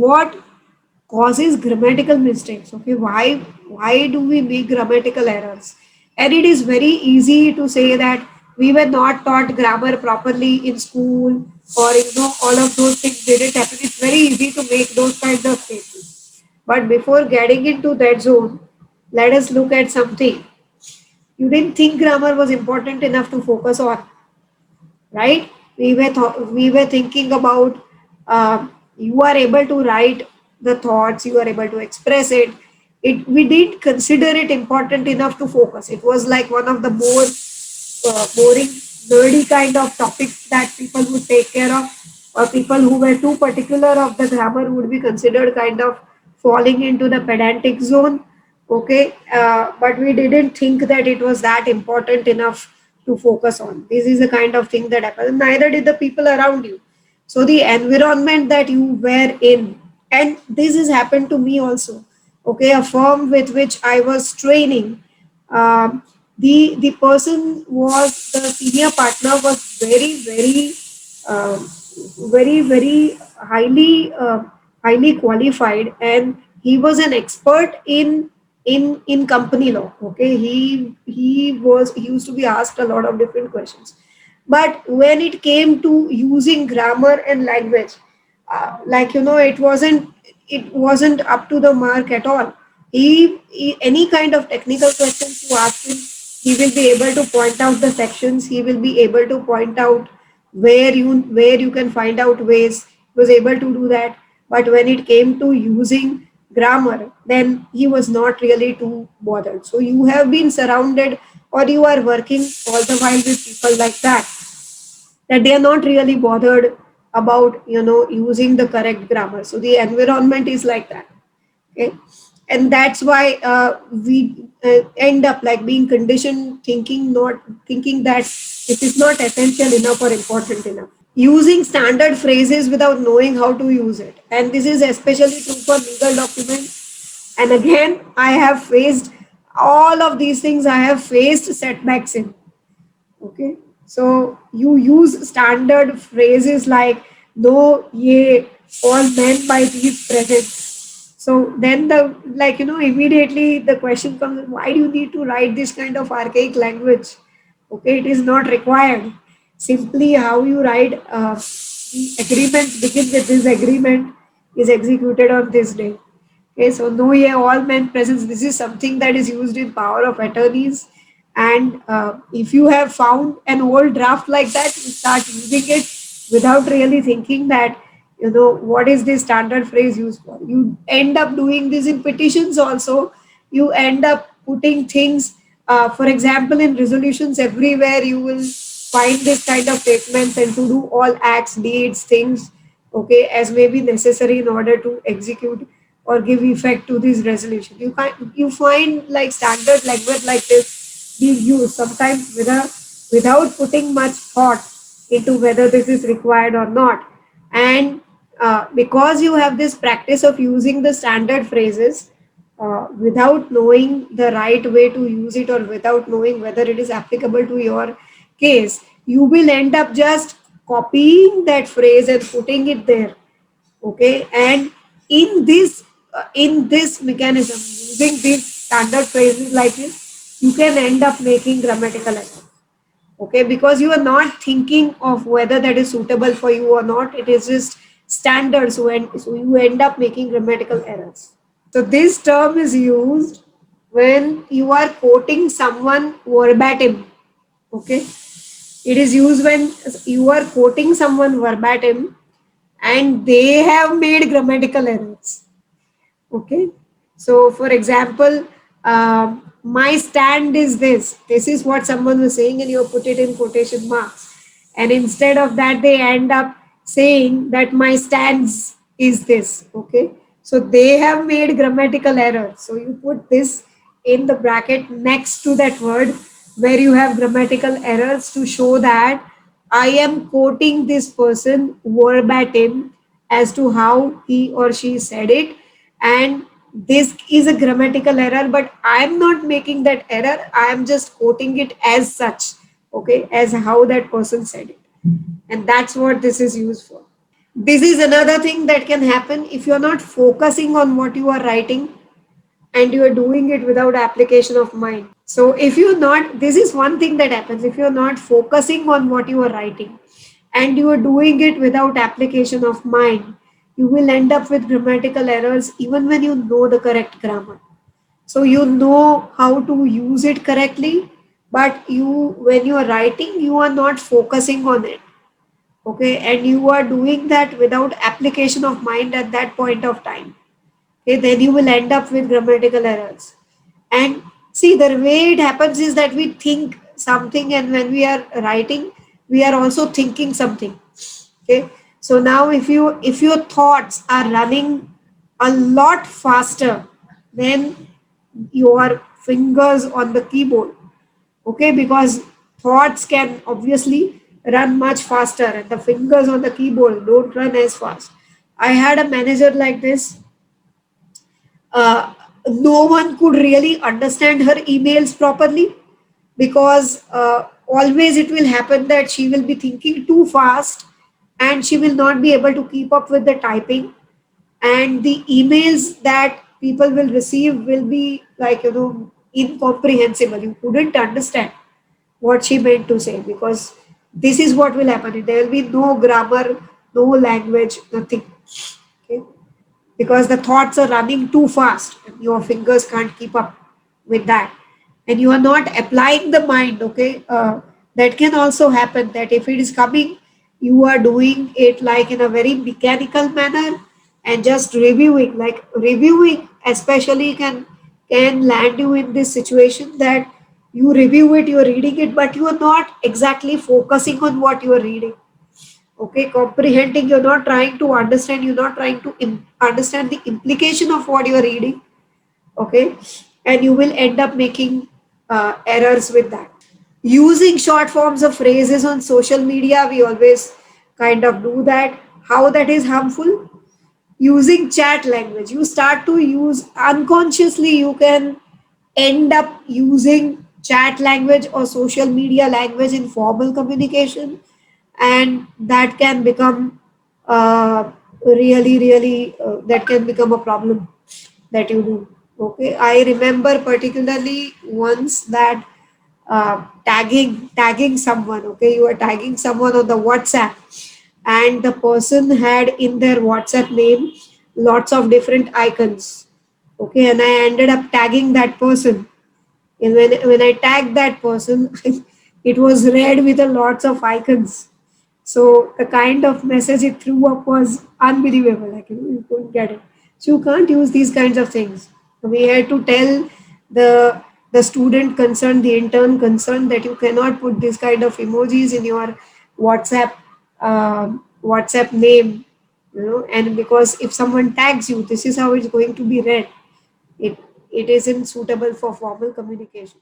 what causes grammatical mistakes. Okay, why do we make grammatical errors? And it is very easy to say that we were not taught grammar properly in school, or all of those things didn't happen. It's very easy to make those kinds of statements. But before getting into that zone, let us look at something. You didn't think grammar was important enough to focus on, right? We were thinking about, you are able to write the thoughts, you are able to express it. We didn't consider it important enough to focus. It was like one of the more boring, nerdy kind of topics that people would take care of, or people who were too particular of the grammar would be considered kind of falling into the pedantic zone. Okay, but we didn't think that it was that important enough to focus on. This is the kind of thing that happens. Neither did the people around you. So the environment that you were in, and this has happened to me also. Okay, a firm with which I was training, the person was the senior partner, was um, very highly qualified, and he was an expert in company law. Okay, he used to be asked a lot of different questions, but when it came to using grammar and language, it wasn't up to the mark at all. Any kind of technical questions you ask him, he will be able to point out the sections, he will be able to point out where you can find out ways. He was able to do that. But when it came to using grammar, then he was not really too bothered. So you have been surrounded, or you are working all the while with people like that they are not really bothered about using the correct grammar. So the environment is like that. Okay, and that's why we end up like being conditioned, thinking that it is not essential enough or important enough, using standard phrases without knowing how to use it. And this is especially true for legal documents. And again, I have faced all of these things, I have faced setbacks in. Okay, so you use standard phrases like "no, ye, all men by these present." So then immediately the question comes: why do you need to write this kind of archaic language? Okay, it is not required. Simply how you write, the agreement begins with this agreement is executed on this day. Okay, so no, yeah, all men presence. This is something that is used in power of attorneys. And if you have found an old draft like that, you start using it without really thinking that, what is this standard phrase used for. You end up doing this in petitions also. You end up putting things, for example, in resolutions everywhere, you will find this kind of statements, and to do all acts, deeds, things, okay, as may be necessary in order to execute or give effect to this resolution. You find like standard language like this being used sometimes without putting much thought into whether this is required or not. And because you have this practice of using the standard phrases, without knowing the right way to use it, or without knowing whether it is applicable to your case, you will end up just copying that phrase and putting it there. Okay, and in this mechanism, using these standard phrases like this, you can end up making grammatical errors. Okay, because you are not thinking of whether that is suitable for you or not. It is just standard, so you end up making grammatical errors. So this term is used when you are quoting someone verbatim. Okay, it is used when you are quoting someone verbatim and they have made grammatical errors. Okay, so for example, my stand is this. This is what someone was saying, and you put it in quotation marks. And instead of that, they end up saying that my stance is this. Okay, so they have made grammatical error. So you put this in the bracket next to that word where you have grammatical errors to show that I am quoting this person verbatim as to how he or she said it, and this is a grammatical error, but I am not making that error. I am just quoting it as such, okay, as how that person said it, and that's what this is used for. This is another thing that can happen if you're not focusing on what you are writing and you are doing it without application of mind. So if you're not, this is one thing that happens if you're not focusing on what you are writing and you are doing it without application of mind, you will end up with grammatical errors even when you know the correct grammar. So you know how to use it correctly, but you, when you are writing, you are not focusing on it. Okay, and you are doing that without application of mind at that point of time. Okay, then you will end up with grammatical errors. And see, the way it happens is that we think something, and when we are writing, we are also thinking something. Okay, so now if your thoughts are running a lot faster than your fingers on the keyboard, okay, because thoughts can obviously run much faster and the fingers on the keyboard don't run as fast. I had a manager like this. No one could really understand her emails properly because always it will happen that she will be thinking too fast and she will not be able to keep up with the typing, and the emails that people will receive will be like, incomprehensible. You couldn't understand what she meant to say because this is what will happen. There will be no grammar, no language, nothing. Okay, because the thoughts are running too fast and your fingers can't keep up with that, and you are not applying the mind. Okay, that can also happen that if it is coming, you are doing it like in a very mechanical manner and just reviewing, like reviewing especially can land you in this situation that you review it, you are reading it, but you are not exactly focusing on what you are reading. Okay, comprehending, you're not trying to understand, you're not trying to understand the implication of what you're reading. Okay, and you will end up making errors with that. Using short forms of phrases on social media, we always kind of do that. How that is harmful? Using chat language, you start to use unconsciously, you can end up using chat language or social media language in formal communication, and that can become that can become a problem that you do. Okay, I remember particularly once that tagging someone. Okay, you are tagging someone on the WhatsApp, and the person had in their WhatsApp name lots of different icons. Okay, and I ended up tagging that person, and when I tagged that person, it was red with a lots of icons. So the kind of message it threw up was unbelievable. Like, you couldn't get it. So you can't use these kinds of things. We had to tell the the student concerned, the intern concerned, that you cannot put this kind of emojis in your WhatsApp WhatsApp name. And because if someone tags you, this is how it's going to be read. It it isn't suitable for formal communication.